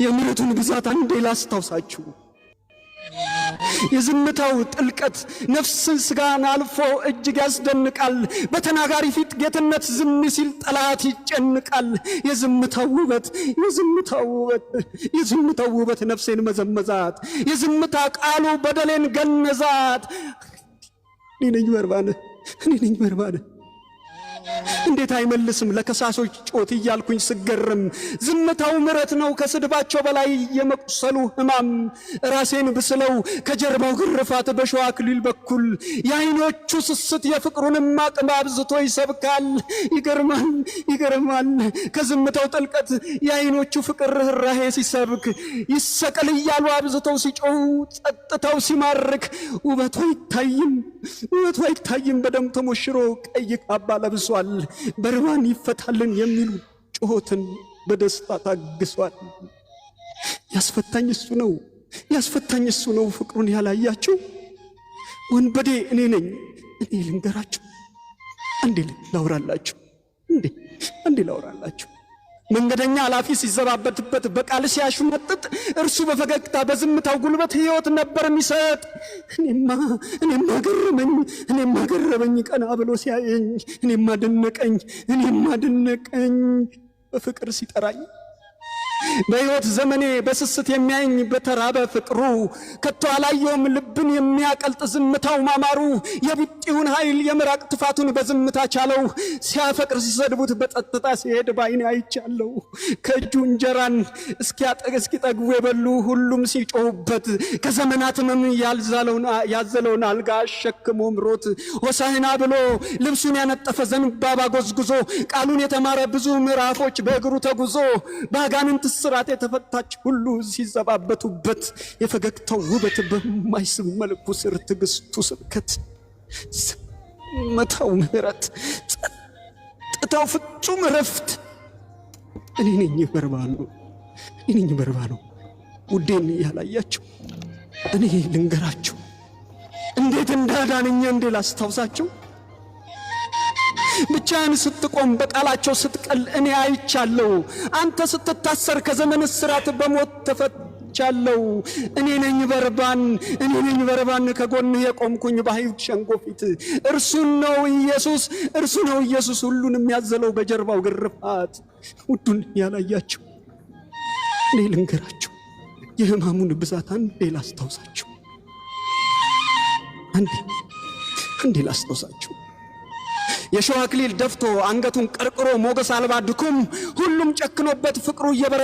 የምሕረቱን ብዛት አንዴ ላስታውሳችሁ። የዝምታው ጥልቀት ነፍስን ስጋን አልፎ እጅግ ያስደንቃል። በተናጋሪ ፊት ጌትነት ዝም ሲል ጠላት ይጨንቃል። የዝምታው ውበት ነፍሴን መዘመዛት። የዝምታ ቃሉ በደሌን ገነዛት። እኔ ነኝ በርባን እንዴት አይመልስም ለከሳሶች ጮት እያልኩኝ ስገርም። ዝምታው ምሕረት ነው ከስድባቸው በላይ የመቁሰሉ ሕማም። ራሴን ብስለው ከጀርባው ግርፋት በሸዋ አክሊል በኩል የዓይኖቹ ስስት የፍቅሩንም አቅም አብዝቶ ይሰብካል። ይገርማል ከዝምታው ጥልቀት የዓይኖቹ ፍቅር ርኅራኄ ሲሰብክ። ይሰቀል እያሉ አብዝተው ሲጮሁ ጸጥታው ሲማርክ። ውበቱ አይታይም በደም ተሞሽሮ ቀይ ካባ ለብሷል። በርባን ይፈታልን የሚሉ ጩኸትን በደስታ ታግሷል። ያስፈታኝ እሱ ነው ፍቅሩን ያላያችሁ። ወንበዴ እኔ ነኝ ልንገራችሁ። አንዴ ላውራላችሁ። መንገደኛ አላፊ ሲዘባበትበት በቃል ሲያሽመጥጥ እርሱ በፈገግታ በዝምታው ጉልበት ሕይወት ነበር የሚሰጥ። እኔማ ገረመኝ ቀና ብሎ ሲያየኝ። እኔማ ደነቀኝ በፍቅር ሲጠራኝ። በሕይወት ዘመኔ በስስት የሚያየኝ በተራበ ፍቅሩ ከቶ አላየውም ልብን የሚያቀልጥ ዝምታው ማማሩ። የቡጢውን ኃይል የምራቅ ትፋቱን በዝምታ ቻለው። ሲያፈቅር ሲሰድቡት በጸጥታ ሲሄድ ባይኔ አይቻለው። ከእጁ እንጀራን እስኪጠግቡ የበሉ ሁሉም ሲጮሁበት ከዘመናት ሕመም ያዘለውን አልጋ አሸክሞ ምሮት ሆሳዕና ብሎ ልብሱን ያነጠፈ ዘንባባ ጎዝጉዞ ቃሉን የተማረ ብዙ ምዕራፎች በእግሩ ተጉዞ በአጋንንት ስራት የተፈታች ሁሉ ሲዘባበቱበት የፈገግታው ውበት በማይስብ መልኩ ስር ትዕግስቱ ስብከት ዝምታው ምሕረት ጸጥታው ፍጹም እረፍት። እኔ ነኝ በርባኑ ውዴን ያላያችሁ እኔ ልንገራችሁ። እንዴት እንዳዳነኝ እንዴ ላስታውሳችሁ። ብቻህን ስትቆም በቃላቸው ስትቀል እኔ አይቻለሁ። አንተ ስትታሰር ከዘመን እስራት በሞት ተፈቻለሁ። እኔ ነኝ በርባን ከጎንህ የቆምኩኝ በአይሁድ ሸንጎ ፊት። እርሱ ነው ኢየሱስ ሁሉን የሚያዘለው በጀርባው ግርፋት። ውዱን ያላያችሁ እኔ ልንገራችሁ። የሕማሙን ብዛት አንዴ ላስታውሳችሁ። የሸዋ አክሊል ደፍቶ አንገቱን ቀርቅሮ ሞገስ አልባ ድኩም ሁሉም ጨክኖበት ፍቅሩ